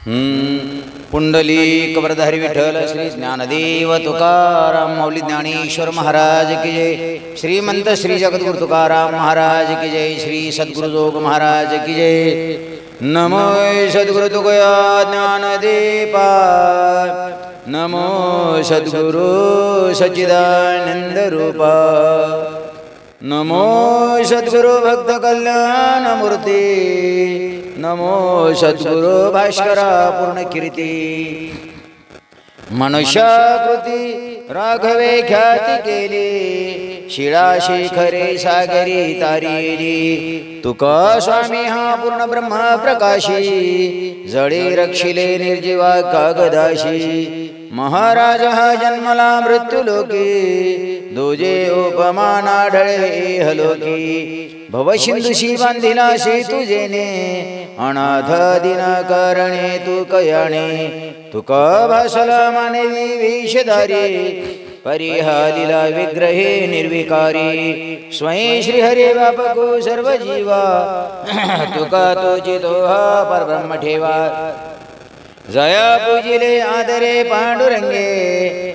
पुंडलिक वरधारी विठ्ठल श्री ज्ञानदेव तुकाराम मौली ज्ञानेश्वर महाराज की जय। श्रीमंत श्री जगद्गुरु तुकाराम महाराज की जय। श्री सद्गुरु जोग महाराज की जय। नमो सद्गुरु तुकया ज्ञानदीपा, नमो सद्गुरु सच्चिदानंद रूपा, नमो सद्गुरु भक्त कल्याण मूर्ती, नमो सद्गुरु भास्करा पूर्ण कीर्ती। मनुष्याकृती राघवे ख्याती केली, शिळा शिखरे सागरी तारिली। तुका स्वामी हा पूर्ण ब्रह्म प्रकाशी, जळे रक्षिले निर्जीवा कागदाशी। महाराज हा जन्मला मृत्यू लोकी, दोजे उपमान आढळे हलोकी। भवसिंधुशी बांधिला सेतू जेने, अनाथ दिना करणे तू कयाणे। तुका भासला मानवी वेशधारी, परिहालिला विग्रहे निर्विकारी। स्वयं श्री हरे व्यापको सर्व जीवा, तुका तोचितो हा परब्रह्म ठेवा। जया पूजिले आदरे पांडुरंगे,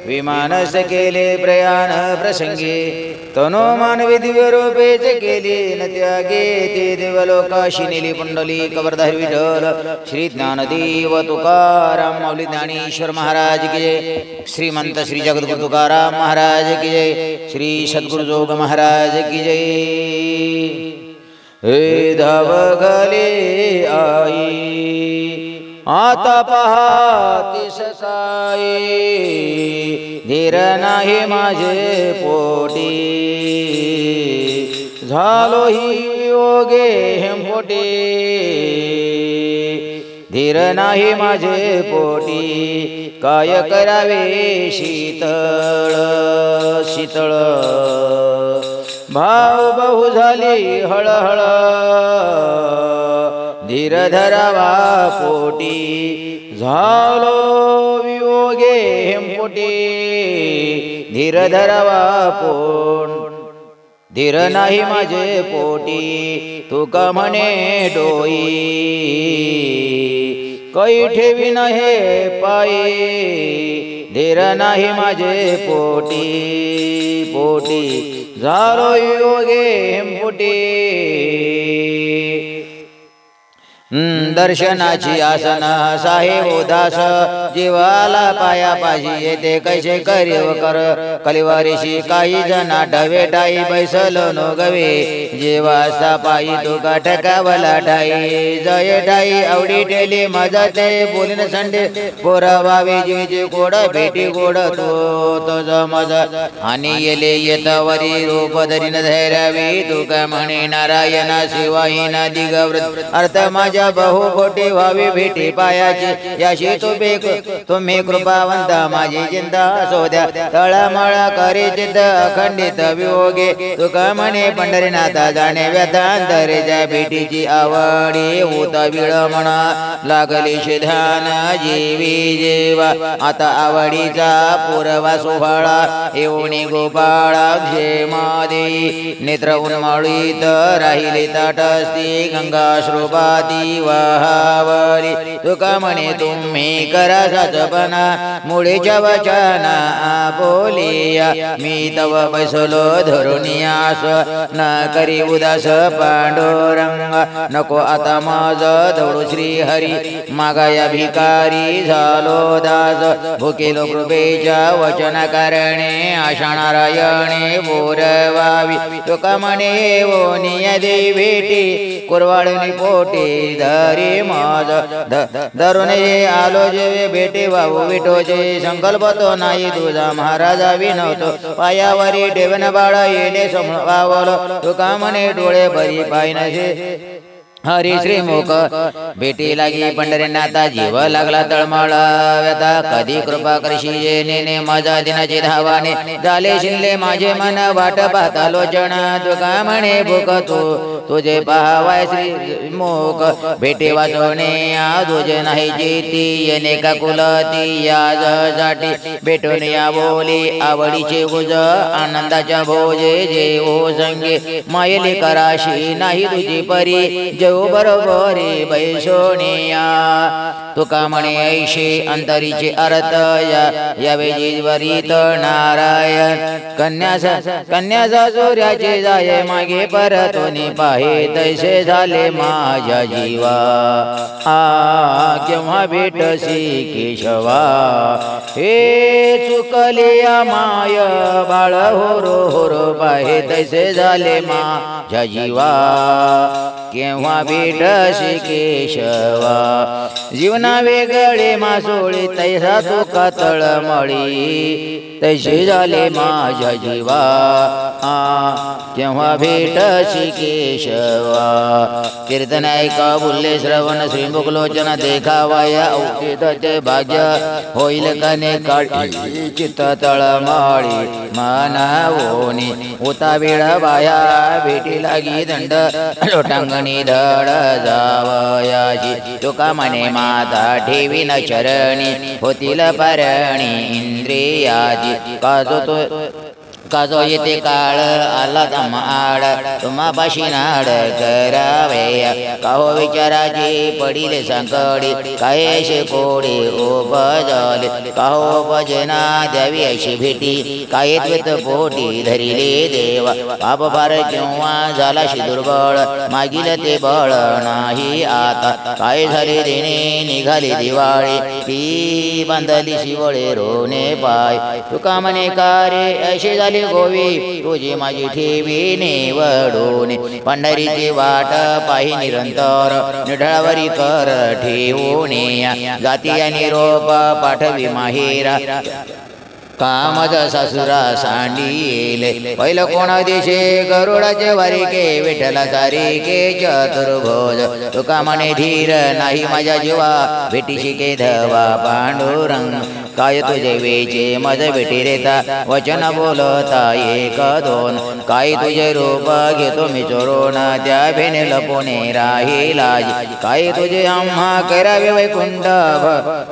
विमानस केले प्रयाण प्रसंगे। तनो मानवी दिव्य रूपेच केली न त्यागे, ते देवलोकाशी नेली पुंडलिक वरधारी विठ्ठल श्री ज्ञानदेव तुकाराम मौली ज्ञानेश्वर महाराज की जय। श्रीमंत श्री जगद्गुरु तुकाराम महाराज की जय। श्री सद्गुरु जोग महाराज की जय। हे धावगले आई, आता पहाते सकाळी। धीर नाही माझे पोटी, झालो ही योगे हेमपोटी। धीर नाही माझे पोटी, काय करावे शीतळ शीतळ। भाव बहु झाली हळहळ, धीर धरावा पोटी। झालो वियोगे हेमपोटी, धीर धरावा पोट। धीर नाही माझे पोटी, तुका म्हणे डोई। कै ठेवी नहे पायी, धीर नाही माझे पोटी पोटी। झालो वियोगे हेमपोटी। दर्शनाची आसन साहेब उदास, जीवाला पाया पाशी येते कैसे करीव कर। कलिवारीशी काही जना डवेटाई, बैसलो नो गवे जीवासा पायी तुका ठकावला ठाई। जय ठाई आवडी ठेली माझा ते बोलीन संडे, पोरावावे जीवचे गोड भेटी गोड तो तुझ मज। आणि येले येतवरी रूप धरीन धैर्यावी, तुका म्हणे नारायणा शिवाई ना दिगवृत। अर्थ माझ्या बहु कोटी व्हावी भेटी पायाची, याशी तुम्ही कृपावंत माझी चिंता सोद्या। तळमळ करी चित्त अखंडित वियोगे, तुका म्हणे पंढरीनाथा जाणे व्यथांतरेच्या भेटीची आवडी। होत विळमणा लागली शिधान जीवी जेवा, आता आवडीचा पूर्वा सोहळा। येऊनी गोपाळा क्षेमादी, नेत्र उन्मळीत राहिली ताटस्ती। गंगाश्रुपाती वाहावरी, तुका म्हणे तुम्ही करा साचपणा। मुळीच्या वचना बोलिया, मी तव बैसलो धरुनियास। न करी उदास पांडुरंग, नको आता माझ धवळू श्री हरी। मागाया भिकारी झालो दास, भुकेलो कृपेच्या वचन कारणे। आशा नारायणे बोरवावी, तुका म्हणे ओनिया दे भेटी। कुरवाळणी पोटी धरी माझ, धरून आलो जे भेटे वाहू विठोचे। संकल्प तो नाही तुझा महाराजा विनवतो, पायावरी ठेवण बाळ येणे समोर वावलो। तुका म्हणे डोळे भरी पायनसे हरी श्रीमुख। भेटी लागी पंढरीनाथा जीव लागला तळमळ व्यथा। कधी कृपा करशी नेने माझा दिनाची धावाने। झाले शिनले माझे मन वाट पाहता लोचन, तुका म्हणे भूक तू तुझे पाहावाय श्री मुख भेटे वाचवणे तुझे नाही जेती येणे का कुलती याज साठी भेटून या बोली आवडीचे गुज आनंदाच्या भोजे जेवो संगे मायली कराशी नाही तुझी परी जेव बरोबरी बैसोनिया तुका म्हणे ऐशी अंतरीचे अर्थ यावे जीवरीत नारायण कन्याचा सूर्याचे जाये मागे परतोनी पाहे तैसे झाले माझ्या जीवा केव्हा भेटसी केशवा हे चुकलिया माय बाळ होरो होरो पाहे तैसे झाले माझ्या जीवा केव्हा भेटसी केशवा जीवना वेगळे मासोळी तैसा तुका तळमळी तैसे झाले माझ्या जीवा केव्हा भेटसी केशवा कीर्तन ऐका बोलले श्रवण श्रीमुखलोचन देखावाया औचित्याचे भाग्य होईल कने काढी चित्त तळमळी मानवोनी होता वेळ बाया भेटी लागी दंड लोटांगणी धड जावयाची तुका म्हणे माता ठेवी न चरणी होतील परणी इंद्रियाची काजो येते काळ आला आड तुम्हापाशी नाड करावे काहो विचाराची पडिले संकडी काय शे कोडी उपजले काहो भजना द्यावी अशी भेटी काय द्वेत पोटी धरिले देवा पाप पार किंवा झालाशी दुर्बळ मागील ते बळ नाही आता काय झाले देणे निघाली दिवाळी ती बांधली शिवळे रोने पाय तुका म्हणे कारे असे झाले गोवी तुझी माझी ठेवी निवडून पंढरीची वाट पाही निरंतर निढळावरी कर ठेवून जाती आणि रोप पाठवी माहेरा कामज सासुरा सांडीले पहिलं कोणा दिशे गरुडाचे वारिके विठ्ठला सारिके चतुर्भुज तुका म्हणे धीर नाही माझ्या जीवा भेटीशी के धवा पांडुरंग काय तुझे वेचे मज भेटी रेता वचन बोलता एक दोन काय तुझे रूप घेतो मी चोरून त्या भेने लपोने राहिला काय तुझे आम्हा करावे वैकुंठ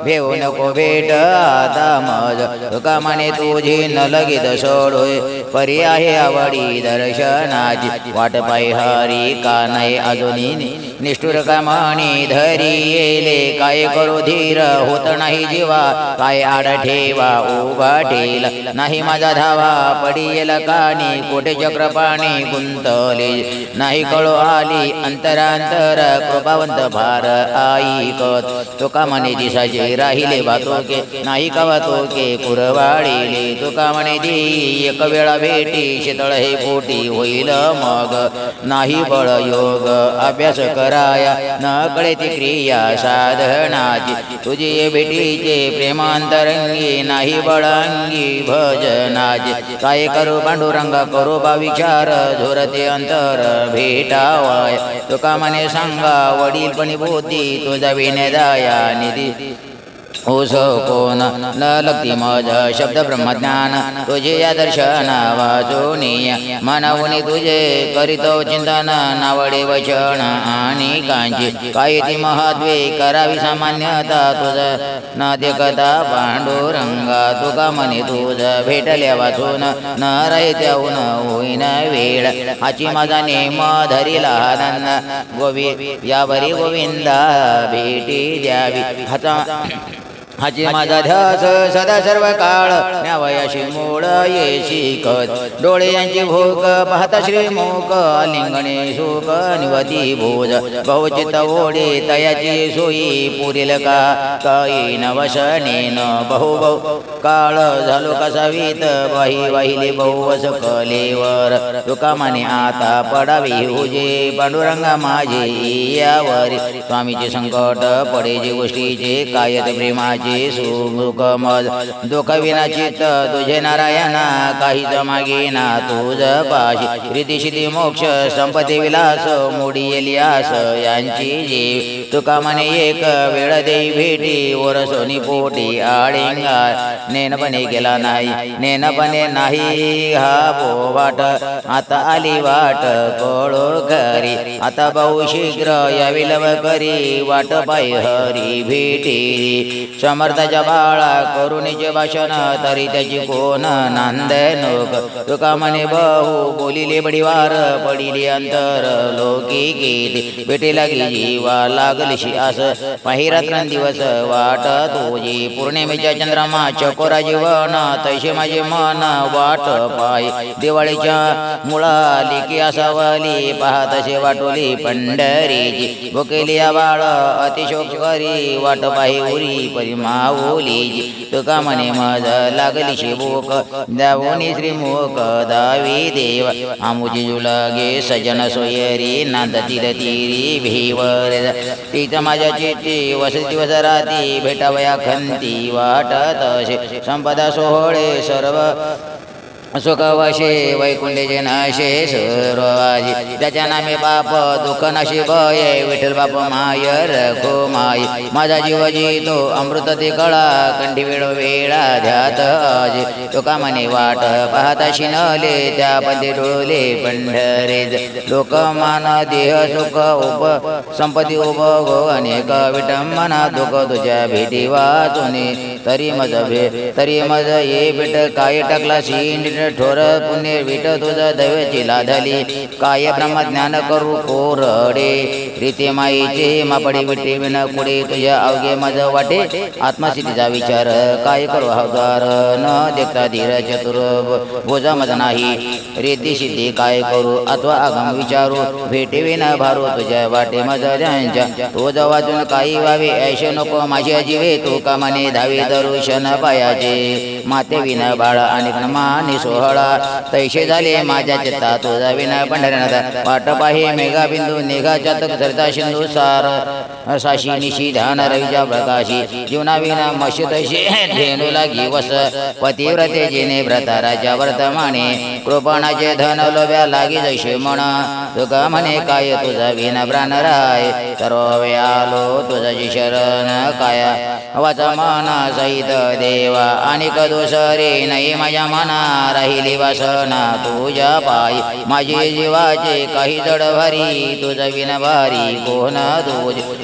भेऊ नको भेट आता मज तुका म्हणे तुझी न लगेच सोडोय परी आहे आवडी दर्शनाची वाट पाय हरी का नाही अजूनी निष्ठुर का म्हणी धरी येले काय करू धीर होत नाही जीवा काय आड ठेवा उभा ठेल नाही माझा धावा पडियेल कानी कोठे चक्र पाणी गुंतले नाही कळो आली अंतरांतर कृपावंत भार ऐकत तुका म्हणे दिसाचे राहिले भातोके नाही का वातोके कुरवाडीले तुका म्हणे दी एक वेळा भेटी शीतळ हे पोटी होईल मग नाही बळ योग अभ्यास कराया न कळे ती क्रिया साधनाची तुझी भेटीचे प्रेमांतरंगी नाही बळंगी भजनाची काय करू पांडुरंग करू बा विचार झोरते अंतर भेटावाय तुका म्हणे सांगा वडील पण भूती तुझा विनदाया निधी ओस कोण न लगती मज शब्द ब्रह्मज्ञान तुझे या दर्शन वाचोनी मानवनी तुझे करीतो चिंतन नावडे वचन आणि कांची काय ती महत्वे करावी सामान्यता तुझ न देखता पांडुरंगा तुका म्हणे तुझ भेटल्या वाचून न राहत्याहून होईन वेळ हाची माझा नेम धरिला आनंद गोवी यावरी गोविंदा भेटी द्यावी हाता हाची माझा ध्यास सदा सर्व काळ न्यावयाशी मूळ येशी कत डोळे यांची भूक पाहता श्रीमुख आलिंगणे सुख निवती भोज बहुचित ओढे तयाची सोयी पुरील का काही नवशनेन बहु बहु काळ झालो कसावीत वाही वाहिले बहुवस कलेवर तुका म्हणे आता पडावी हुजे पांडुरंगा माझे यावर स्वामीचे संकट पडे जे गोष्टीचे कायत प्रेमाचे माझे सुख मज दुःख विना चित्त तुझे नारायणा काहीच मागेना तुझ पाशी रिती सिद्धी मोक्ष संपत्ती विलास मोडी येलियास यांची जीव तुका म्हणे एक वेळ देई भेटी वर सोनी पोटी आळिंगा नेनपणे गेला नाही नेनपणे नाही हा पोवाट आता आली वाट कळो घरी आता बहु शीघ्र यावी लवकरी वाट पाय हरी भेटी समर्थाच्या बाळा करुणीचे भाषण तरी त्याची कोण नांदे नोक तुका म्हणे बहु बोलिले बडीवार पडिली अंतर लोकी गीत भेटी लागी जीवा लागलीशी आस पाहिरात्र दिवस वाट तुझी पौर्णिमेच्या चंद्रमा चकोरा जीवन तैसे माझे मन वाट पाय दिवाळीच्या मुळा लिकी असावली पाहतसे वाटोली पंढरीची भुकेली बाळ अतिशोक करी वाट पाहि उरी परिमावली तुका म्हणे मज लागलीशी भूक दावोनी श्रीमुख दावी देव आमुजी जुलागे सजन सोयरी नांदतील तिरी भीवर तीच माझ्या चित्ती वसती दिवस राती भेटावया खंती वाटत असे संपदा सोहळे सर्व सुखवशे वैकुंठे नाशे सर्वाजी त्याच्या नामे बाप दुःख नशे भये विठ्ठल बाप मायर खो माई माझा जीव जीतो अमृत ते कळा कंठी वेळो वेळा ध्यात आजी तुका म्हणे वाट पाहता शिनले त्या पदे डोले पंढरे लोकमान देह सुख उप संपत्ती उप गो अनेक विटंबना दुःख तुझ्या भेटी वाचुने तरी मज ये भेट काय टाकला शिंड ठोर पुण्य विट तुझ दैवची लाधली काय ब्रह्मज्ञान करू कोरडे रीते माईचे मापडी विटे विन कुडे तुझ्या अवघे मज वाटे आत्मसिद्धीचा विचार काय करू हवदार न देखता धीर चतुर भोजा मज नाही रीती सिद्धी काय करू अथवा आगम विचारू भेटे विन भारू तुझ्या वाटे मज त्यांच्या रोज वाजून काही व्हावे ऐशे नको माझ्या जीवे तू कामाने धावे दरुशन पायाचे माते विन बाळ आणि माने सोहळा तैसे झाले माझ्या चित्ता तुझा विना पंढरनाथ वाट पाहे मेघा बिंदू निघा चातक सरता सिंधू सार साशी निशी ध्यान रवीच्या प्रकाशी जीवना विना मशी तैसे धेनू लागी वस पतिव्रते जिने व्रताराच्या वर्तमाने कृपणाचे धन लोभ्या लागी जैसे म्हणा तुका म्हणे काय तुझा विना प्राण राय सर्व आलो तुझी शरण काया वाचा मना सहित देवा आणि कदोसरे नाही माझ्या मना राहिली वासना तुझ्या पायी माझे जीवाचे काही जड भारी तुझा विना भारी कोण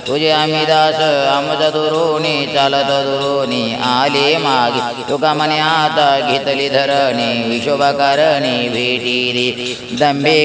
तुझे आम्ही दास आमचा दुरोणी चालत दुरोणी आले मागे तुका म्हणे आता घेतली धरणी विशोभाकारणी भेटी रे दंबे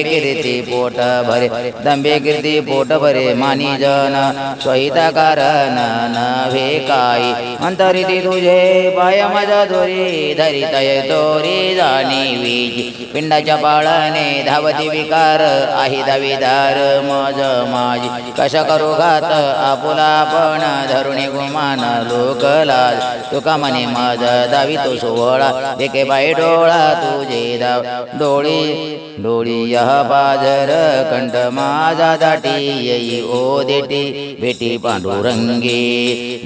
कीर्ती पोट भरे मानी जन स्वहिता कारण नव्हे काही अंतरिती तुझे पाय माझा दोरी धरितय तोरी जाणी वीज पिंडाच्या पाळणे धावती विकार आहे दावीदार मज माझी कशा करू घात आपुला पण धरुणी गुमान लोकलाल तुका म्हणे मज दावी तो सोहळा एके बाई डोळा तुझे दाव डोळी यह पाझर कंठ माझा दाटी येई ओ देटी भेटी पांडुरंगी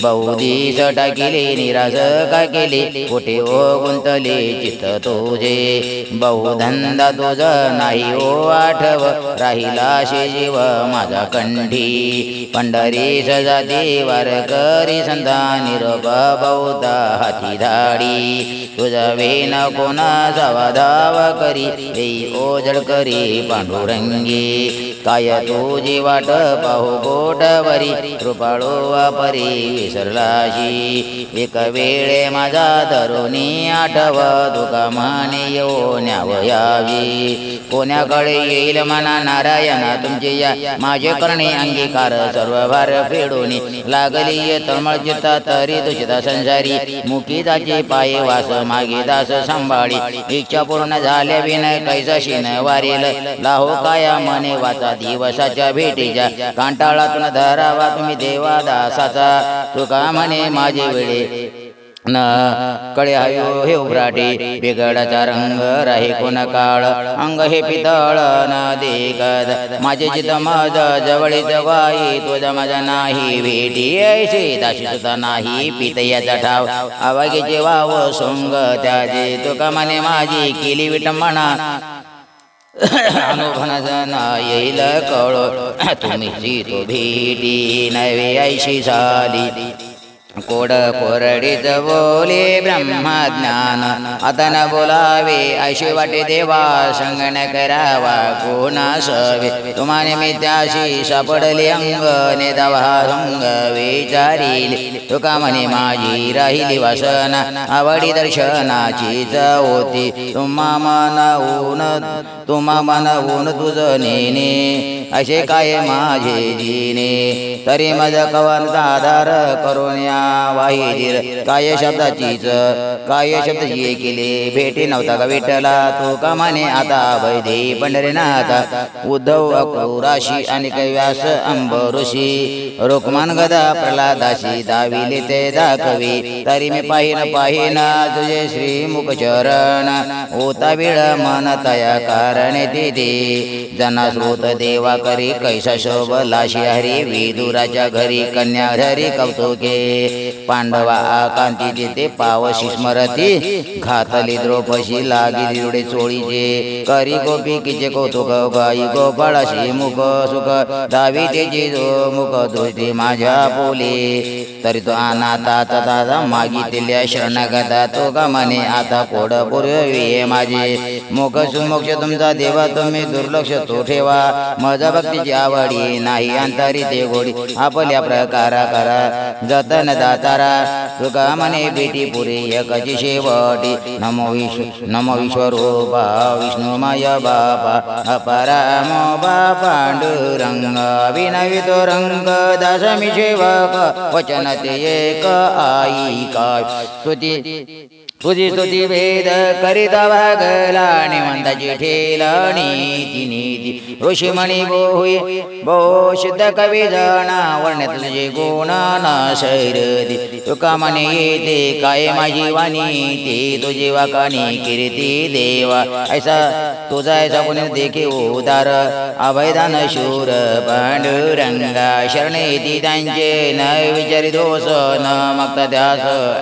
बहुदी टाकिले निराश का केले कुठे ओ गुंतले चित्त तुझे बहुधंदा तुझ नाही ओ आठव राहिला शे जीव माझा कंठी पंढरी सजाती वारकरी संता निरोप बहुता हाती धाडी तुझा वेन कोणा जावा धाव करी येई ओझड करी पांडुरंगी काय तुझी वाट पाहू गोटवरी कृपाळो वापरी विसरलाशी एक वेळे माझा धरुणी आठव तुका माने येऊ न्यावयावी कोण्याकडे येईल मना नारायणा तुमचे या माझे करणे अंगीकार सर्व भार फेडून लागली तळमळ चित्ता तरी तुझिता संसारी मुखी जाचे पाये वास मागे दास सांभाळी इच्छा पूर्ण झाल्या विनय कैसाशीन वारील लाहो काया मने वाचा दिवसाच्या भेटीच्या कांटाळातून धरावा तुम्ही देवा दासाचा तुका म्हणे माझे वेळे न कळे हयो हे उभराटी बिघडाचा रंग राही कोण काळ अंग हे पितळ न देखत माझे चित मज जवळीच वाई तुझा माझा नाही भेटी ऐशी दाशी सुद्धा नाही पितयाचा ठाव आवागेचे वाव सोंग त्याचे तुका मने माझी केली विटंबना अनुभवजन येईल कळो तुम्ही तो भेटी नवे ऐशी झाली कोड कोरडीच बोले ब्रह्मज्ञान आता न बोलावे ऐशी वाटे देवा संगण करावा कोण सवे तुम्हाने मित्याशी सापडले अंग नेदावा रंग विचारिले तुका म्हणे माझी राहिली वासना आवडी दर्शनाचीच होती तुम्हा मनवून तुझ नेने असे काय माझे जिने तरी मज कवन आधार करून या वाहिर काय शब्दाचीच काय शब्दाची केले भेटी नव्हता का विठ्ठला तो का म्हणे आता वैदे पंढरीनाथ उद्धव अक्रूराशी आणि कैव्यास अंबऋषी रोकमान गदा प्रल्हादाशी दाविले ते दाखवी तरी मी पाहिन तुझे श्रीमुख चरण होता वेळ मन तया कारणे तिथे जना श्रोत देवा करी कैसा शोभलाशी हरी विदुराच्या घरी कन्या धरी कौतुके पांडवा आकांती तिथे पावशी स्मरती घातली द्रौपदी लागी जोडे चोळीचे करी गोपिकीचे कौतुक गाई गोपाळाशी मुख सुख दावी तेजी जो मुख दृष्टी माझ्या बोले तरी तो अनाथाचा दादा मागितल्या शरणगता तो का म्हणे आता कोड पुरवी माझे मुख सुमोक्ष तुमचा देवा तुम्ही दुर्लक्ष तो ठेवा माझा भक्तीची आवडी नाही अंतरी ते गोडी आपल्या प्रकारा करा जतन दातारा तुका म्हणे बेटी पुरी एकची शेवटी नमो विश्वरूपा विष्णुमय बापा अपरामो पांडुरंग विनवितो रंग दासमी सेवक वचन ते एक आई काय तुझी स्तुती वेद करिता वागला निमंताची ठेलणी नीती ऋषीमणी बोहुई बो सिद्ध कवी जाणा वर्ण तुझे गुण न शैरदी तुका म्हणे येते काय माझी वाणी ते तुझी वाकाणी कीर्ती देवा ऐसा तुझा ऐसा कोणी देखे उदार अभयदान शूर पांडुरंगा शरणे ती त्यांचे न विचारी दोष न मग त्यास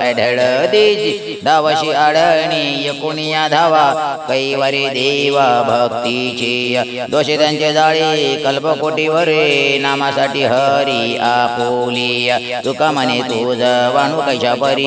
आढळ देजी धावाशी आडणी यकुनिया धावा कैवारी देवा भक्तीची दोषी त्यांचे जाळे कल्पकोटीवरे नामासाठी हरी आपुलिया तुका म्हणे तुझ वाणू कैशा परी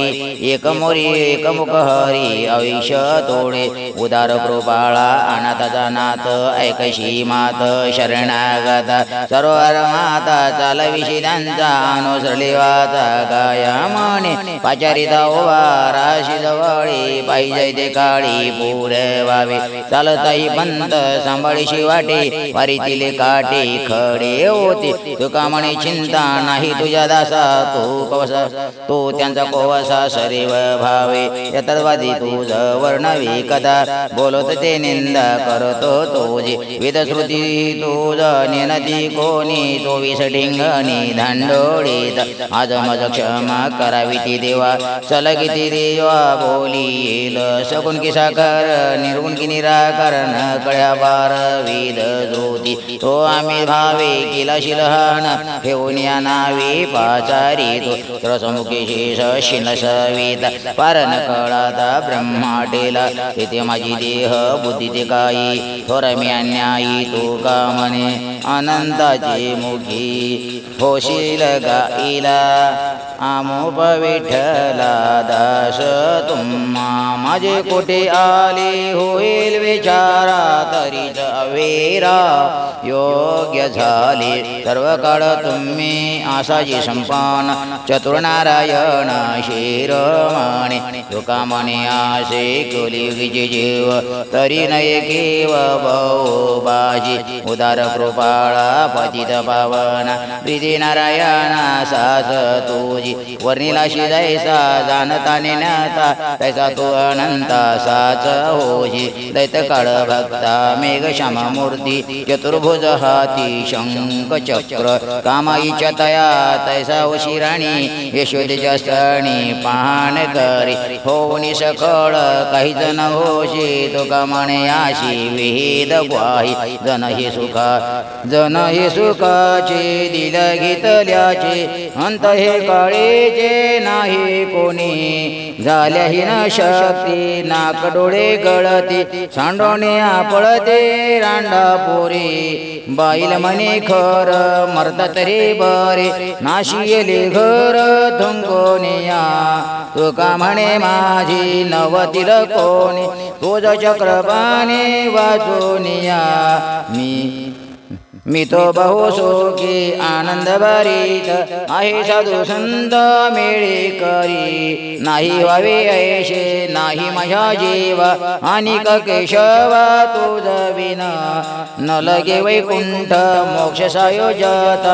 एक मोरी एक मुख हरी आयुष्य तोडे उदार कृपाळा अनाथाचा नाथ ऐकशी मात शरणागता सरोवर माता चालविशी त्यांचा अनुसरली वाता गाया म्हणे पाचारिता ओवा राशी जवळी पाहिजे ते काळी पुरवावे चालताही पंत सांभाळीशी वाटे वारीतिले काटे खडे होते तुका म्हणे चिंता नाही तुझ्या दासा तू कवसा तो त्यांचा कोवसा सरीव भावे यतवादी तुझ वर्णवी कदा बोलत ते निंदा करतो तुझे वेदश्रुती तुझ नेनती कोणी तो विसढिंगणी धांडोळीत आज मज क्षमा करावी ती देवा चलगिती देवा बोली येल सगुण की साकार निर्गुण की निराकार न कळ्या बार वेद ज्योती तो आम्ही भावे केला शिलहान ठेवून या नावे पाचारी तो रसमुखी शेष शिनसवित पार न कळाता ब्रह्माटेला तेथे माझी देह बुद्धी ते काही थोर मी अन्यायी तो का म्हणे अनंताची मुखी होशील गाईला आमोप विठ्ठला दास तुम्हा माझे कोठे आले होईल विचारा तरीच अवेरा योग्य झाले सर्व काळ तुम्ही आसाजी संपान चतुर्नारायण शिरोमणे तुका म्हणे आसे कलियुगीचे जीव तरी नये केव भाऊ बाजी उदार कृपा बाळा पतित पावना प्रीती नारायणा सास तुझी वर्णिलाशी जैसा जाणता नेण्याचा तैसा तो अनंता साच होशी दैत काळ भक्ता मेघ श्याम मूर्ती चतुर्भुज हाती शंख चक्र कामाईच्या तया तैसा होशी राणी यशोदेच्या स्तनी पाहण करी होऊनी सकळ काही जन होशी तुका म्हणे याशी विहिद ग्वाही जन ही सुखाचे दिल घेतल्याचे अंत हे काळेचे नाही कोणी झाल्याही न शक्ती नाक डोळे गळती सांडोणे आपळते रांडा पोरे बाईल म्हणे खर मरता तरी बरे नाशियले घर थुंकोनिया तुका म्हणे माझी नवतील कोणी तुझ चक्रपाणी वाचोनिया मी तो बहु सुखी आनंद भरीत आहे साधू संत मेळे करी नाही व्हावे ऐशे नाही माझ्या जीवा आणि केशवा तुझ विना न लगे वैकुंठ मोक्ष सायोजत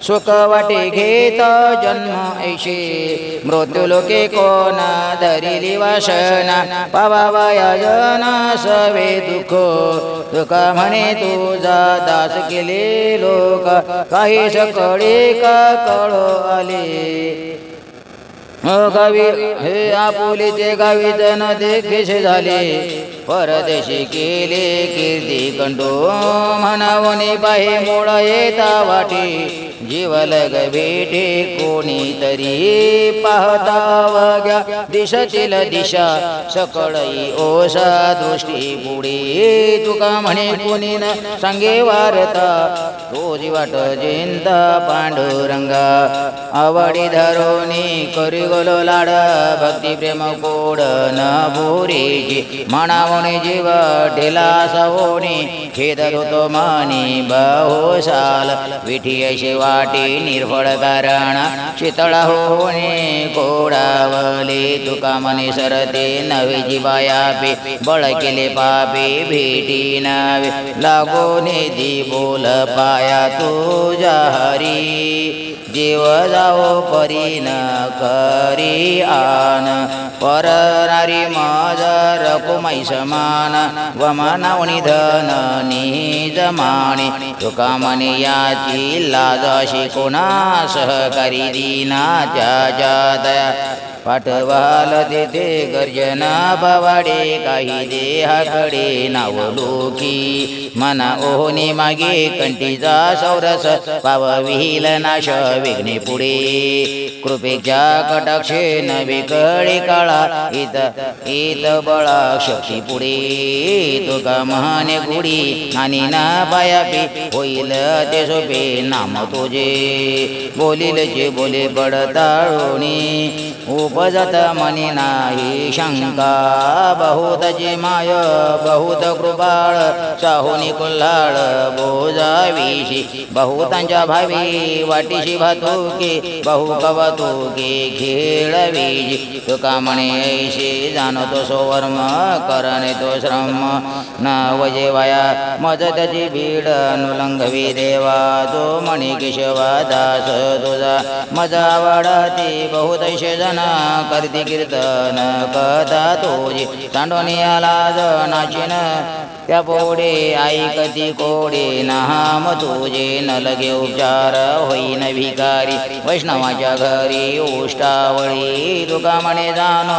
सुख वाटे घेत जन्म ऐशे मृत्यू लोके कोणा धरिली वासना पावाया जना सवे दुःख तुका म्हणे तुझा दास केले लोक काही सकळे का कळो आले गावी हे आपुलीचे गावी जन देखेशे झाले परदेशी केले कीर्ती कंडो म्हणावणे पाहे मोळा येता वाटे जीवलग भेटे कोणीतरी पाहता वग्या दिशेतील दिशा सकळई ओसा दृष्टी पुढे तुका म्हणे कोणी न सांगे वारता रोजी वाट जिंता पांडुरंगा आवडी धरोनी करी गोलो लाड भक्ती प्रेम कोड न बोरीची म्हणावणे जीव ढेला सवोणी खेद होतो मानी बहु साल विठी वाटी निर्फळ कारण शीतळ होणे कोडावले तुका मने सरते नवे जीवायापे बळ केले पापे भेटी नवे लागोने दी बोल पाया तुझ्या हरी जीव जाओ परी न करी आन परनारी मजर कुमाई समान वमनावणी धन निज माणे तुका म्हणे याची लाज अशी कोणा सहकारी दीनाच्या जादया पाठवाल तेथे गर्जना बवाडे काही देहाकडे नावलोकी मना ओहोनी मागे कंठीचा सौरस पावविल नाश विघ्ने पुढे कृपेच्या कटाक्षे नवे कळे काळा इत बळा शक्ती पुढे तुका महाने गुढी आणि ना पायापी होईल ते सोपे नाम तुझे बोलिल जे बोले पडताळोणी उपजत मनी नाही शंका बहुत जे माय बहुत कृपाळ साहुनी कुल्हाळ बोजाविशी बहुतांच्या भावी वाटीशी भातुके बहु कवतुके खेळवीजी तुका म्हणे ऐशी जाणतो सोवर्म करणे तो श्रम न वजे वाया मज त्याची भीड अनुलंघवी देवा जो म्हणे केशवा दास तुझा मजा वाढती बहुतैशे जन करती कीर्तन कथा तुझी सांडोनी आला जनाचिन त्या पोडे ऐकती कोडे नाम तुझे न लगे उपचार होईन भिकारी वैष्णवाच्या घरी उष्टावळी तुका म्हणे जाण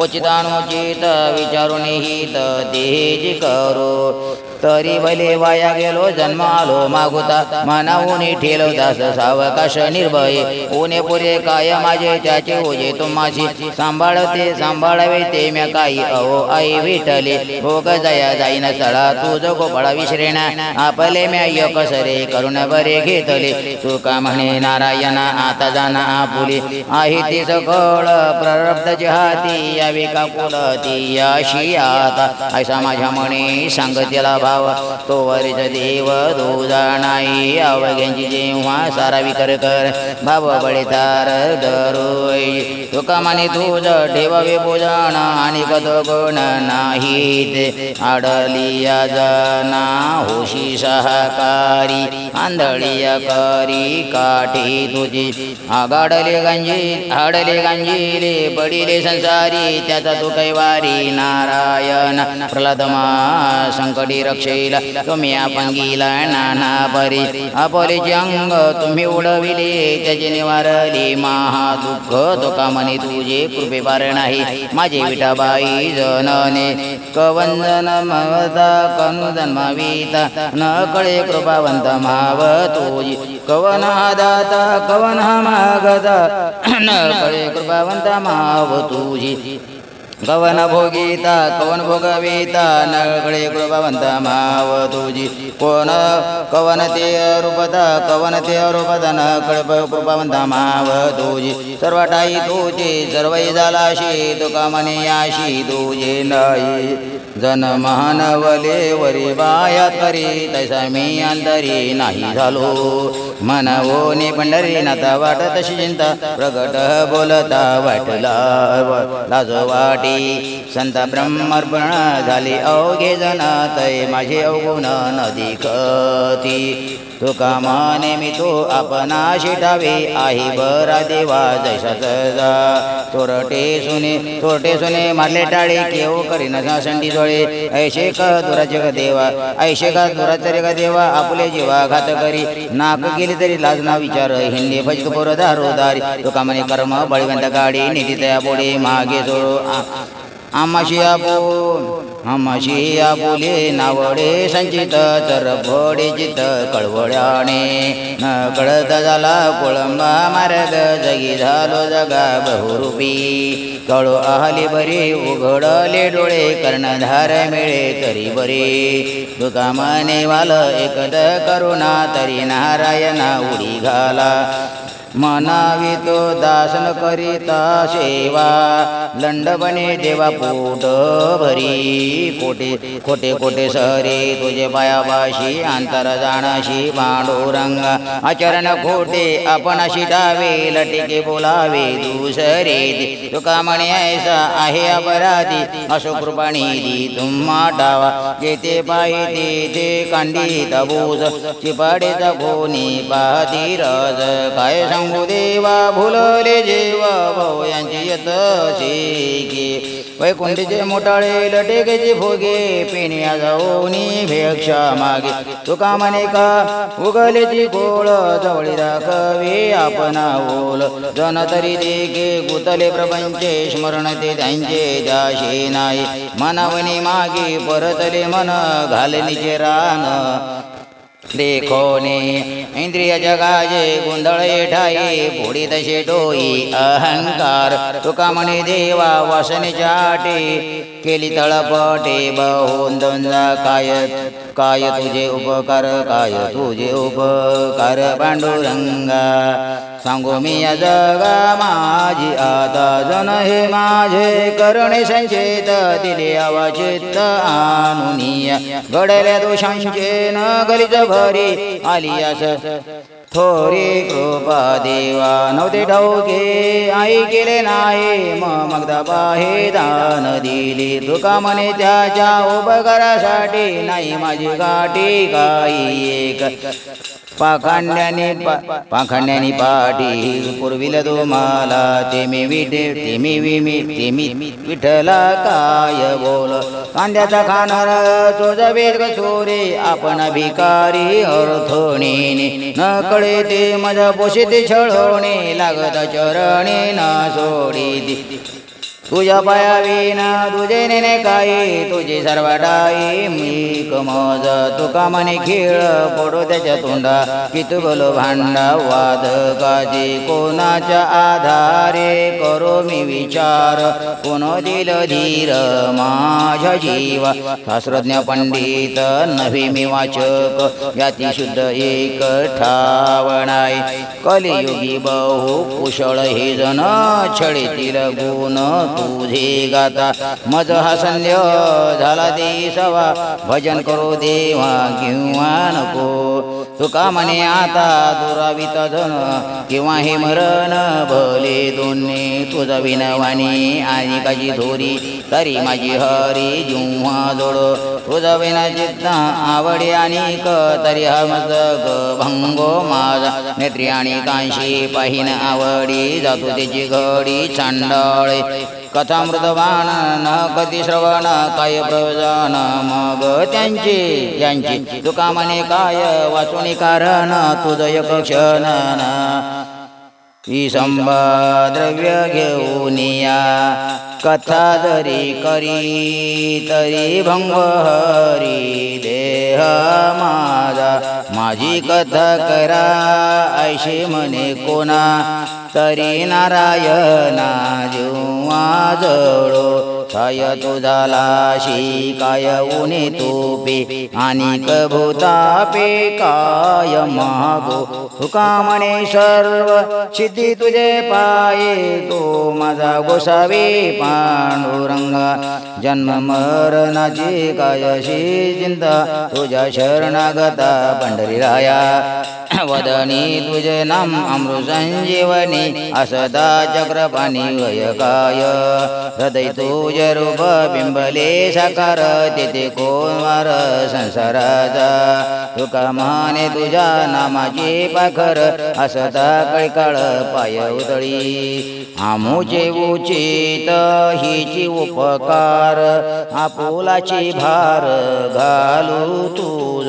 उचितानुचित विचारून हित तेजी करो तरी भले वाया गेलो जन्म आलो मागुता मनावून ठेलो दास सावकाश निर्भय ऊने पुरे काय माझे त्याचे ओझे तुम्हाशी सांभाळते सांभाळावे ते म्या काही अहो आई विठले भोग जया जाईन सळा तुझ गोपाळा विसरेना आपले म्या एक सरे करुण बरे घेतले तुका म्हणे नारायणा आता जाना आपुले आहे ते सकळ प्रारब्ध हाती यावे का कुलती याशी आता ऐसा माझ्या म्हणे सांगतेला तो वरिच देव दूजा नाही अवघ्यांची जेव्हा सारा विकर कर भाव बळे तार दरोय तुका म्हणे तुझ ठेवावे पूजन आणि कद गुण नाहीत आडली या जना होशी सहकारी आंधळी करी काठी तुझी आगाडले गांजीले पडिले संसारी त्याचा तू कैवारी नारायण प्रल्हादमा संकटी रक्षेला तुम्ही आपण गेला नाना परी आपोलेचे अंग तुम्ही उडविले त्याचे निवारले महा दुःख तुका म्हणे तुझे कृपे पार नाही माझे विठाबाई जनने कवंदन मवता कनुदन माविता न कळे कृपावंत माव तुझी कवन दाता कवन मागता न कळे कृपावंत माव तुझी कवन भोगीता कवन भोगविता नगळे कृपावंत माव तुझी कोण कवन ते रूपता कवन ते रूपता नकळ कृपावंत माव तुझी सर्वटाई तुझे सर्वई झालाशी तुका म्हणे याशी तुझे नाही जन महानवले वरी बाया तरी तैसा मी अंतरी नाही झालो मनवोनी पंढरी नाता वाटत चिंता प्रगट बोलता वाटला लाज वाटी संत ब्रह्मर्पण झाले अवघे जन तै माझे अवगुण नदी कती तुका माने मी तो आपणाशी ठावे आहे बरा देवा जैसा सजा चोरटे सुने मारले टाळे केव करीन संडी जोळे ऐशे का दुराचे का देवा ऐशे का दुराचे का देवा आपले जीवा घात करी नाक गेली तरी लाज ना विचार हिंदे भजक पोर दारोदारी तुका म्हणे कर्म बळवंत गाडी नीती तया पुढे मागे जोडो आमाशी आपुले नावडे संचित चरफोडे चित कळवळ्याने न कळत झाला कोळंबा मार्ग जगी झालो जगा बहुरूपी कळो आली बरी उघडले डोळे कर्णधार मिळे तरी बरे तुका मने वाल एकद करुणा तरी नारायणा उडी घाला मनावी तो दासन करिता सेवा लंडबने देवा पोट भरी कोटे कोटे सहरे तुझे पायापाशी अंतर जाणाशी पांडुरंग आचरण खोटे आपणाशी डावे लटिके बोलावे दुसरे तुका म्हणे ऐसा आहे अपराधी असो कृपानिधी तुम्हा डावा जेथे पाहिजे ते कांडी तबूज चिपाडेचा कोणी पाहती रज काय सांगू देवा भुलले जेवा भाऊ यांची येत शिके वैकुंठीचे मोठाळे लटेकेचे भोगे पिण्या जाऊनी भेक्षा मागे तुका म्हणे का उगलेची गोळ जवळी राखवे आपणा ओल जन तरी देखे गुतले प्रपंचे स्मरण ते त्यांचे जाशे नाही मनावनी मागे परतले मन घालनीचे रान देखोने इंद्रिय जगाजे गोंधळे ठाई पुढे तसे डोई अहंकार तुका म्हणे देवा वासनेच्या आटे केली तळपटे बहुन दोंजा काय तुझे उपकार पांडुरंगा सांगू मी या जगा माझी आता जन हे माझे करणे संचेत दिले अवचित्त आणुनिया घडल्या दोषांचे न गलित भरी आलियास थोरी कृपा देवा नव्हते ठाऊके आई केले नाही मगदा पाहे दान दिली तुका म्हणे त्याच्या उपकारासाठी नाही माझी गाठी काही एक पाखंड्यानी पाठी पुरविल तुम्हाला तेमी विठला काय बोल कांद्याचा खाणार चोजवेद चोरे आपण भिकारी अर्थोणी न कळे ते मज पोषित छळवणे लागत चरणे न सोडी तुझ्या पाया विना तुझे नेने काही तुझी सर्व डाई मी कमज तुका म्हणे खेळ पडो त्याच्या तोंडा किती बोलो भांडा वाद काजी कोणाच्या आधारे करो मी विचार कोण दिल धीर माझ्या जीवा शास्त्रज्ञ पंडित नव्हे मी वाचक याती शुद्ध एक ठावणाय कलियुगी बहु कुशळ हे जन छळीतील गुण तुझे गाता मज हा संध्य झाला देशवा भजन करो देवा किंवा नको तुका म्हणे आता दुरावित धन किंवा हे मरण भले दोन्ही तुझ विनवाणी आणि काजी धोरी तरी माझी हरी जेव्हा जोड तुझ विना चित्त आवडी आणि तरी हा मज भंगो माझा नेत्री आणि कांशी पाहिन आवडी जातो त्याची घडी चांडाळे कथामृतवान न कधी श्रवण काय प्रयोजन मग यांची तुका म्हणे काय वाचून कारण तुझ एक क्षण ही द्रव्य घेऊन या कथा जरी करी तरी भंग हरी देह माझी कथा करा ऐशी म्हणे कोणा तरी नारायणा जेव्हा जळो काय तुझाला शी काय उनी तूपे आणि कभूतापे काय मागो तुका म्हणे सर्व सिद्धी तुझे पाये तो माझा गोसावी पांडुरंगा जन्म मरणाची कायशी चिंता तुझ्या शरणागता पंढरीराया वदनी तुझे नाम अमृत संजीवनी असदा चक्रपाणी वय काय हृदय तुझे रूप बिंबले साकार तेथे कोमार संसाराचा तुका माने तुझ्या नामाची पाखर असता कळकाळ पाय उतळी आमुचे उचित हिची उपकार आपुलाची भार घालू तुझ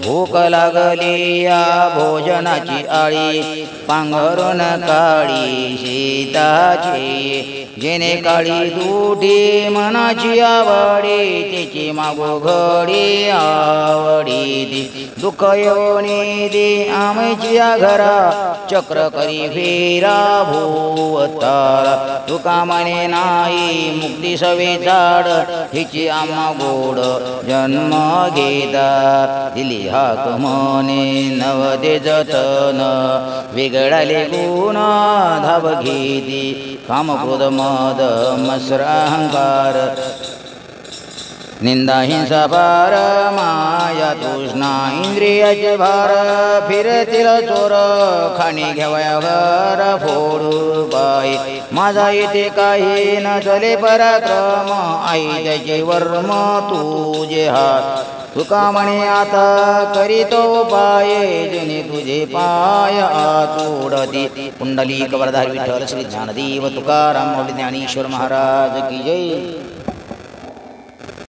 भूक लागली या भोजनाची आळी पांघरून काळी सीताची जेने काळी दुधी मनाची आवडी तिची मागो घडी आवडी ती दुःख येऊनी दी आमची घरा चक्र करी फेरा भोवतारा तुका म्हणे नाही मुक्ती सवे झाड हिची आम्हा गोड जन्म घेता दिली हाक म्हणे नवदे जतन बिघडाले गुण धाव घेती काम क्रोध मद मत्सर अहंकार निंदा हिंसा पार माया तृष्णा इंद्रियाचे भार फिरतील चोर खाणी घ्यावया घर फोडू पाय माझा येथे काही न चले पराक्रम आई त्याचे वर्म तुझे हात तुका म्हणे आता करीतो पाये जेणे तुझे पाय आतुडती पुंडलिक वरदारी विठ्ठल श्री ज्ञानदेव तुकाराम ज्ञानेश्वर महाराज की जय.